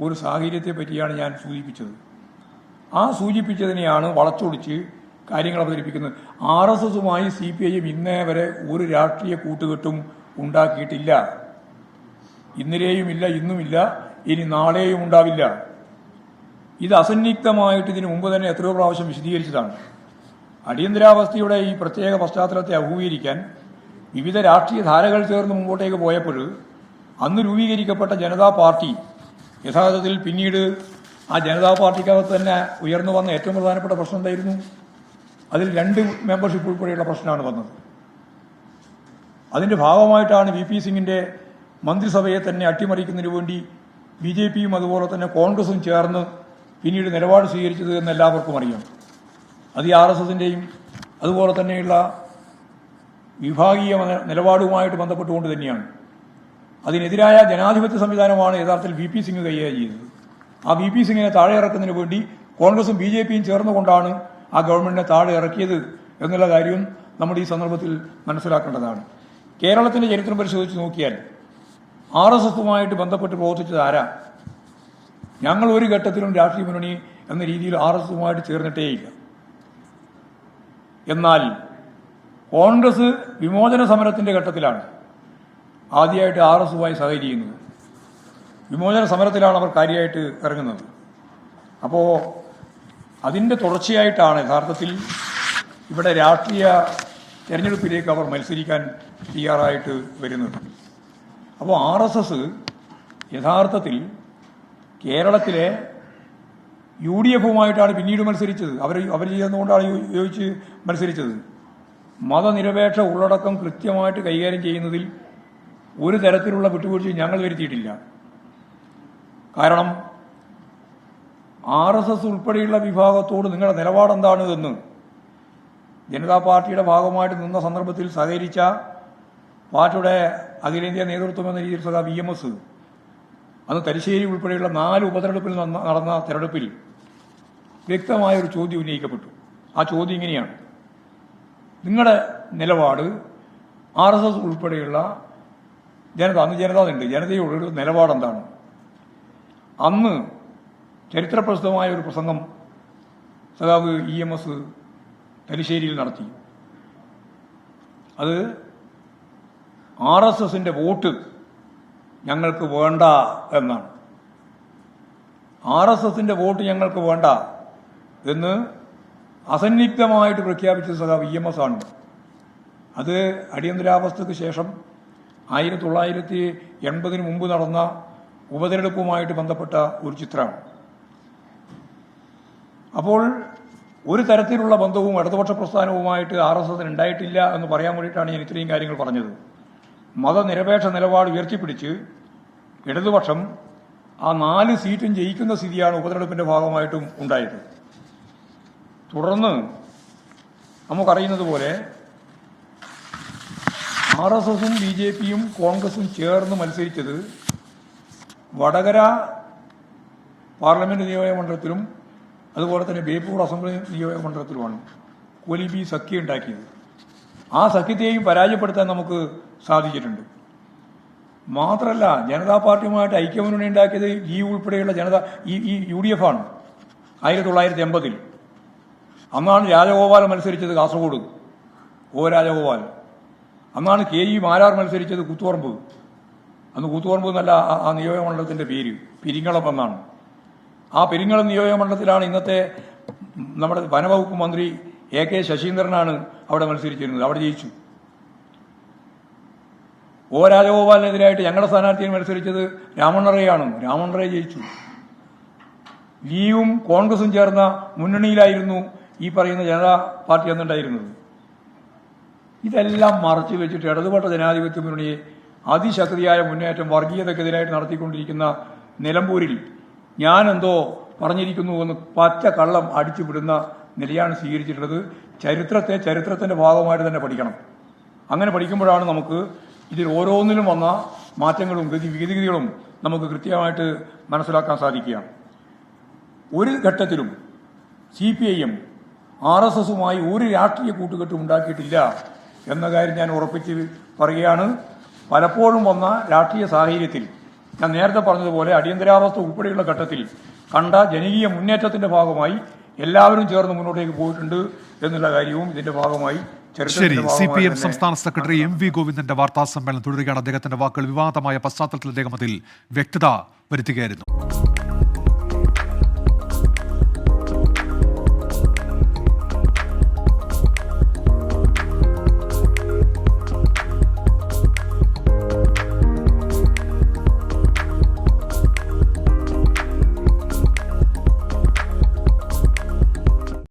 ഒരു സാഹചര്യത്തെ പറ്റിയാണ് ഞാൻ സൂചിപ്പിച്ചത്. ആ സൂചിപ്പിച്ചതിനെയാണ് വളച്ചൊടിച്ച് കാര്യങ്ങൾ അവതരിപ്പിക്കുന്നത്. RSSുമായി CPIM ഇന്നേ വരെ ഒരു രാഷ്ട്രീയ കൂട്ടുകെട്ടും ഉണ്ടാക്കിയിട്ടില്ല. ഇന്നലെയുമില്ല, ഇന്നുമില്ല, ഇനി നാളെയും ഉണ്ടാവില്ല. ഇത് അസന്നിഗ്ധമായിട്ട് ഇതിനു മുമ്പ് തന്നെ എത്രയോ പ്രാവശ്യം വിശദീകരിച്ചതാണ്. അടിയന്തരാവസ്ഥയുടെ ഈ പ്രത്യേക പശ്ചാത്തലത്തെ അഭിമുഖീകരിക്കാൻ വിവിധ രാഷ്ട്രീയ ധാരകൾ ചേർന്ന് മുമ്പോട്ടേക്ക് പോയപ്പോൾ അന്ന് രൂപീകരിക്കപ്പെട്ട ജനതാ പാർട്ടി യഥാർത്ഥത്തിൽ പിന്നീട് ആ ജനതാ പാർട്ടിക്കകത്ത് തന്നെ ഉയർന്നു വന്ന ഏറ്റവും പ്രധാനപ്പെട്ട പ്രശ്നം എന്തായിരുന്നു? അതിൽ 2 മെമ്പർഷിപ്പ് ഉൾപ്പെടെയുള്ള പ്രശ്നമാണ് വന്നത്. അതിന്റെ ഭാഗമായിട്ടാണ് VP സിംഗിന്റെ മന്ത്രിസഭയെ തന്നെ അട്ടിമറിക്കുന്നതിന് വേണ്ടി BJPയും അതുപോലെ തന്നെ കോൺഗ്രസും ചേർന്ന് പിന്നീട് നിലപാട് സ്വീകരിച്ചത് എന്ന് എല്ലാവർക്കും അറിയാം. അത് ഈ RSSന്റെയും അതുപോലെ തന്നെയുള്ള വിഭാഗീയ നിലപാടുമായിട്ട് ബന്ധപ്പെട്ടുകൊണ്ട് തന്നെയാണ്. അതിനെതിരായ ജനാധിപത്യ സംവിധാനമാണ് യഥാർത്ഥത്തിൽ VP സിംഗ് കൈകാര്യം ചെയ്തത്. ആ VP സിംഗിനെ താഴെ ഇറക്കുന്നതിന് വേണ്ടി കോൺഗ്രസും BJPയും ചേർന്നുകൊണ്ടാണ് ആ ഗവൺമെന്റിനെ താഴെ ഇറക്കിയത് എന്നുള്ള കാര്യം നമ്മൾ ഈ സന്ദർഭത്തിൽ മനസ്സിലാക്കേണ്ടതാണ്. കേരളത്തിന്റെ ചരിത്രം പരിശോധിച്ച് നോക്കിയാൽ RSSുമായിട്ട് ബന്ധപ്പെട്ട് പ്രവർത്തിച്ചത് ആരാ? ഞങ്ങൾ ഒരു ഘട്ടത്തിലും രാഷ്ട്രീയ മുന്നണി എന്ന രീതിയിൽ RSSുമായിട്ട് ചേർന്നിട്ടേയില്ല. എന്നാൽ കോൺഗ്രസ് വിമോചന സമരത്തിന്റെ ഘട്ടത്തിലാണ് ആദ്യമായിട്ട് RSSുമായി സഹകരിക്കുന്നത്. വിമോചന സമരത്തിലാണ് അവർ കാര്യമായിട്ട് ഇറങ്ങുന്നത്. അപ്പോൾ അതിൻ്റെ തുടർച്ചയായിട്ടാണ് യഥാർത്ഥത്തിൽ ഇവിടെ രാഷ്ട്രീയ തെരഞ്ഞെടുപ്പിലേക്ക് അവർ മത്സരിക്കാൻ തയ്യാറായിട്ട് വരുന്നത്. അപ്പോൾ RSS യഥാർത്ഥത്തിൽ കേരളത്തിലെ UDFുമായിട്ടാണ് പിന്നീട് മത്സരിച്ചത്. അവർ ചെയ്യുന്നതുകൊണ്ടാണ് യോജിച്ച് മത്സരിച്ചത്. മതനിരപേക്ഷ ഉള്ളടക്കം കൃത്യമായിട്ട് കൈകാര്യം ചെയ്യുന്നതിൽ ഒരു തരത്തിലുള്ള വിട്ടുവീഴ്ചയും ഞങ്ങൾ വരുത്തിയിട്ടില്ല. കാരണം RSS ഉൾപ്പെടെയുള്ള വിഭാഗത്തോട് നിങ്ങളുടെ നിലപാടെന്താണ് എന്ന് ജനതാ പാർട്ടിയുടെ ഭാഗമായിട്ട് നിന്ന സന്ദർഭത്തിൽ സഹകരിച്ച പാർട്ടിയുടെ അഖിലേന്ത്യാ നേതൃത്വം എന്ന രീതിയിൽ സഖാ VMS അന്ന് തലശ്ശേരി ഉൾപ്പെടെയുള്ള 4 ഉപതെരഞ്ഞെടുപ്പിൽ നടന്ന തെരഞ്ഞെടുപ്പിൽ വ്യക്തമായൊരു ചോദ്യം ഉന്നയിക്കപ്പെട്ടു. ആ ചോദ്യം ഇങ്ങനെയാണ്: നിങ്ങളുടെ നിലപാട് RSS ഉൾപ്പെടെയുള്ള അന്ന് ജനതയോടുള്ള നിലപാടെന്താണ്? അന്ന് ചരിത്രപ്രസിദ്ധമായ ഒരു പ്രസംഗം സഖാവ് EMS തലശ്ശേരിയിൽ നടത്തി. അത് RSSന്റെ വോട്ട് ഞങ്ങൾക്ക് വേണ്ട എന്നാണ്. RSSന്റെ വോട്ട് ഞങ്ങൾക്ക് വേണ്ട എന്ന് അസന്നിഗ്ധമായിട്ട് പ്രഖ്യാപിച്ച സഖാവ് EMS ആണ്. അത് അടിയന്തരാവസ്ഥയ്ക്ക് ശേഷം 1980 മുമ്പ് നടന്ന ഉപതെരഞ്ഞെടുപ്പുമായിട്ട് ബന്ധപ്പെട്ട ഒരു ചിത്രമാണ്. അപ്പോൾ ഒരു തരത്തിലുള്ള ബന്ധവും ഇടതുപക്ഷ പ്രസ്ഥാനവുമായിട്ട് RSSന് ഉണ്ടായിട്ടില്ല എന്ന് പറയാൻ വേണ്ടിയിട്ടാണ് ഞാൻ ഇത്രയും കാര്യങ്ങൾ പറഞ്ഞത്. മതനിരപേക്ഷ നിലപാട് ഉയർത്തിപ്പിടിച്ച് ഇടതുപക്ഷം ആ 4 സീറ്റും ജയിക്കുന്ന സ്ഥിതിയാണ് ഉപതെരഞ്ഞെടുപ്പിന്റെ ഭാഗമായിട്ടും ഉണ്ടായത്. തുടർന്ന് നമുക്കറിയുന്നത് പോലെ RSSും BJPയും കോൺഗ്രസും ചേർന്ന് മത്സരിച്ചത് വടകര പാർലമെന്റ് നിയോജക മണ്ഡലത്തിലും അതുപോലെ തന്നെ ബേപ്പൂർ അസംബ്ലി നിയോജക മണ്ഡലത്തിലുമാണ് കോലിബി സഖ്യം ഉണ്ടാക്കിയത്. ആ സഖ്യത്തെയും പരാജയപ്പെടുത്താൻ നമുക്ക് സാധിച്ചിട്ടുണ്ട്. മാത്രമല്ല, ജനതാ പാർട്ടിയുമായിട്ട് ഐക്യമുന്നണി ഉണ്ടാക്കിയത് ഈ ഉൾപ്പെടെയുള്ള ഈ UDF ആണ് 1980. അന്നാണ് രാജഗോപാൽ മത്സരിച്ചത് കാസർഗോഡ്, രാജഗോപാൽ. അന്നാണ് KE മാരാർ മത്സരിച്ചത് കൂത്തുപറമ്പ്. അന്ന് കൂത്തുപറമ്പ് എന്നല്ല ആ നിയോജക മണ്ഡലത്തിന്റെ പേര്, പെരിങ്ങളം എന്നാണ്. ആ പെരിങ്ങളം നിയോജക മണ്ഡലത്തിലാണ് ഇന്നത്തെ നമ്മുടെ വനവകുപ്പ് മന്ത്രി AK ശശീന്ദ്രനാണ് അവിടെ മത്സരിച്ചിരുന്നത്. അവിടെ ജയിച്ചു. രാജഗോപാലിനെതിരായിട്ട് ഞങ്ങളുടെ സ്ഥാനാർത്ഥിയെ മത്സരിച്ചത് രാമണ്ണറയാണ്. രാമണ്ണറെ ജയിച്ചു. ലീഗും കോൺഗ്രസും ചേർന്ന മുന്നണിയിലായിരുന്നു ഈ പറയുന്ന ജനതാ പാർട്ടി അന്നുണ്ടായിരുന്നത്. ഇതെല്ലാം മറച്ചു വെച്ചിട്ട് ഇടതുപക്ഷ ജനാധിപത്യ മുന്നണിയെ അതിശക്തിയായ മുന്നേറ്റം വർഗീയതക്കെതിരായിട്ട് നടത്തിക്കൊണ്ടിരിക്കുന്ന നിലമ്പൂരിൽ ഞാനെന്തോ പറഞ്ഞിരിക്കുന്നുവെന്ന് പച്ച കള്ളം അടിച്ചു വിടുന്ന നിലയാണ് സ്വീകരിച്ചിട്ടുള്ളത്. ചരിത്രത്തിന്റെ ഭാഗമായിട്ട് തന്നെ പഠിക്കണം. അങ്ങനെ പഠിക്കുമ്പോഴാണ് നമുക്ക് ഇതിൽ ഓരോന്നിലും വന്ന മാറ്റങ്ങളും വിഗതികളും നമുക്ക് കൃത്യമായിട്ട് മനസ്സിലാക്കാൻ സാധിക്കുക. ഒരു ഘട്ടത്തിലും CPIM RSSുമായി ഒരു രാഷ്ട്രീയ കൂട്ടുകെട്ടും ഉണ്ടാക്കിയിട്ടില്ല എന്ന കാര്യം ഞാൻ ഉറപ്പിച്ച് പറയുകയാണ്. പലപ്പോഴും വന്ന രാഷ്ട്രീയ സാഹചര്യത്തിൽ ഞാൻ നേരത്തെ പറഞ്ഞതുപോലെ അടിയന്തരാവസ്ഥ ഉൾപ്പെടെയുള്ള ഘട്ടത്തിൽ കണ്ട ജനകീയ മുന്നേറ്റത്തിന്റെ ഭാഗമായി എല്ലാവരും ചേർന്ന് മുന്നോട്ടേക്ക് പോയിട്ടുണ്ട് എന്നുള്ള കാര്യവും ഇതിന്റെ ഭാഗമായി ശരി. CPM സംസ്ഥാന സെക്രട്ടറി MV ഗോവിന്ദന്റെ വാർത്താ സമ്മേളനം തുടരുകയാണ്. അദ്ദേഹത്തിന്റെ വാക്കുകൾ വിവാദമായ പശ്ചാത്തലത്തിൽ അദ്ദേഹം അതിൽ വ്യക്തത വരുത്തുകയായിരുന്നു.